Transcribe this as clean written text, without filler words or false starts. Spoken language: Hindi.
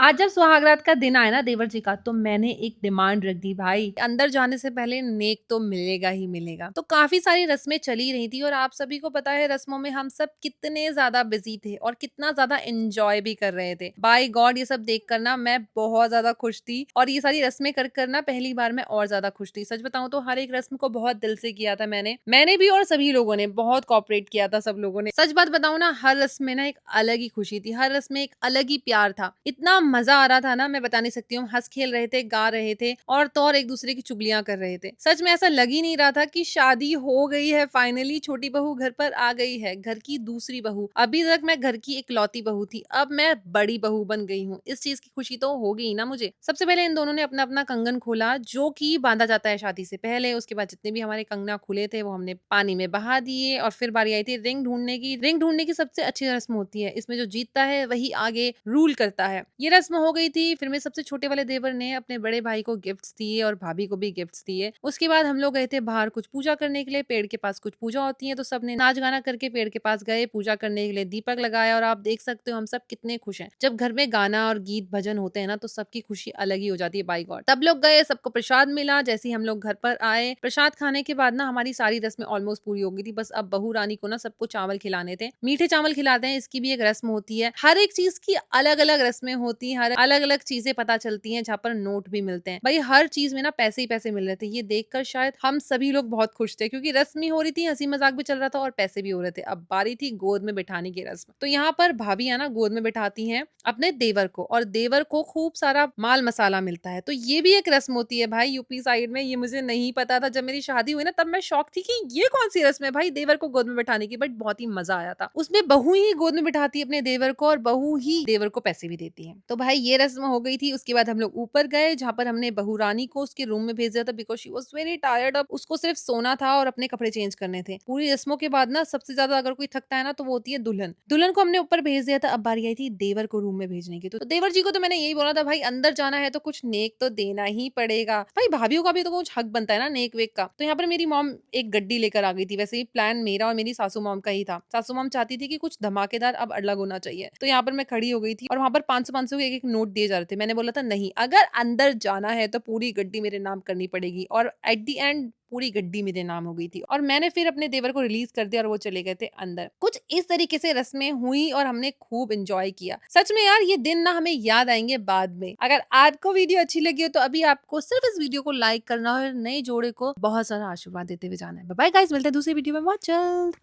आज जब सुहागरात का दिन आया ना देवर जी का, तो मैंने एक डिमांड रख दी भाई, अंदर जाने से पहले नेक तो मिलेगा ही मिलेगा। तो काफी सारी रस्में चली रही थी और आप सभी को पता है रस्मों में हम सब कितने ज्यादा बिजी थे और कितना ज्यादा एंजॉय भी कर रहे थे। बाय गॉड ये सब देख कर ना मैं बहुत ज्यादा खुश थी और ये सारी रस्में कर कर ना पहली बार मैं और ज्यादा खुश थी। सच बताऊं तो हर एक रस्म को बहुत दिल से किया था मैंने भी और सभी लोगों ने बहुत कॉपरेट किया था। सब लोगों ने, सच बात बताऊं ना, हर रस्म में ना एक अलग ही खुशी थी, हर रस्म में एक अलग ही प्यार था। इतना मजा आ रहा था ना, मैं बता नहीं सकती हूँ। हंस खेल रहे थे, गा रहे थे और तो और एक दूसरे की चुगलियां कर रहे थे। सच में ऐसा लग ही नहीं रहा था कि शादी हो गई है, फाइनली छोटी बहू घर पर आ गई है, घर की दूसरी बहू। अभी तक मैं घर की इकलौती बहू थी, अब मैं बड़ी बहू बन गई हूँ। इस चीज की खुशी तो होगी ही ना मुझे। सबसे पहले इन दोनों ने अपना अपना कंगन खोला, जो कि बांधा जाता है शादी से पहले। उसके बाद जितने भी हमारे कंगना खुले थे वो हमने पानी में बहा दिए और फिर बारी आई थी रिंग ढूंढने की। रिंग ढूंढने की सबसे अच्छी रस्म होती है, इसमें जो जीतता है वही आगे रूल करता है। ये रस्म हो गई थी। फिर मेरे सबसे छोटे वाले देवर ने अपने बड़े भाई को गिफ्ट्स दिए और भाभी को भी गिफ्ट्स दिए। उसके बाद हम लोग गए थे बाहर कुछ पूजा करने के लिए। पेड़ के पास कुछ पूजा होती है, तो सबने नाच गाना करके पेड़ के पास गए पूजा करने के लिए, दीपक लगाया और आप देख सकते हो हम सब कितने खुश हैं। जब घर में गाना और गीत भजन होते हैं ना, तो सबकी खुशी अलग ही हो जाती है। बाई गॉड, तब लोग गए, सबको प्रसाद मिला। जैसे ही हम लोग घर पर आए, प्रसाद खाने के बाद ना हमारी सारी रस्में ऑलमोस्ट पूरी हो गई थी। बस अब बहू रानी को ना सबको चावल खिलाने थे, मीठे चावल खिलाते हैं, इसकी भी एक रस्म होती है। हर एक चीज की अलग अलग रस्में होती हैं, हर अलग अलग चीजें पता चलती हैं, जहाँ पर नोट भी मिलते हैं। भाई हर चीज में ना पैसे ही पैसे मिल रहे थे। ये देखकर शायद हम सभी लोग बहुत खुश थे, क्योंकि रस्म ही हो रही थी, हंसी मजाक भी चल रहा था और पैसे भी हो रहे थे। अब बारी थी गोद में बैठाने की रस्म। तो यहाँ पर भाभियां ना गोद में बैठाती हैं अपने देवर को, और देवर को खूब सारा माल मसाला मिलता है। तो ये भी एक रस्म होती है भाई यूपी साइड में। ये मुझे नहीं पता था, जब मेरी शादी हुई ना तब मैं शौक थी कि ये कौन सी रस्म है भाई देवर को गोद में बैठाने की। बट बहुत ही मजा आया था। उसमें बहू ही गोद में बैठाती है अपने देवर को और बहू ही देवर को पैसे भी देती है। तो भाई ये रस्म हो गई थी। उसके बाद हम लोग ऊपर गए, जहाँ पर हमने बहू रानी को उसके रूम में भेज दिया था, because she was very tired. अब उसको सिर्फ सोना था और अपने कपड़े चेंज करने थे। पूरी रस्मों के बाद ना सबसे ज्यादा अगर कोई थकता है ना, तो वो होती है दुल्हन। दुल्हन को हमने ऊपर भेज दिया था। अब बारी आई थी देवर को रूम में भेजने की। तो देवर जी को तो मैंने यही बोला था, भाई अंदर जाना है तो कुछ नेक तो देना ही पड़ेगा। भाई भाभीियों का भी तो कुछ हक बनता है ना नेक वेक का। तो यहाँ पर मेरी मॉम एक गड्डी लेकर आ गई थी। वैसे ही प्लान मेरा और मेरी सासू मॉम का ही था। सासू मॉम चाहती थी कि कुछ धमाकेदार अब अलग होना चाहिए। तो यहाँ पर मैं खड़ी हो गई थी और वहां पर 500 के एक नोट दिए जा रहे थे। मैंने बोला था नहीं, अगर अंदर जाना है तो पूरी गड्डी मेरे नाम करनी पड़ेगी। और एट दी एंड पूरी गड्डी मेरे नाम हो गई थी और मैंने फिर अपने देवर को रिलीज कर दिया और वो चले गए थे अंदर। कुछ इस तरीके से रस्में हुई और हमने खूब एंजॉय किया। सच में यार ये दिन ना हमें याद आएंगे बाद में। अगर आज को वीडियो अच्छी लगी हो तो अभी आपको सिर्फ इस वीडियो को लाइक करना है और नए जोड़े को बहुत सारा आशीर्वाद देते हुए जाना है। बाय गाइस, मिलते हैं दूसरी वीडियो में बहुत जल्द।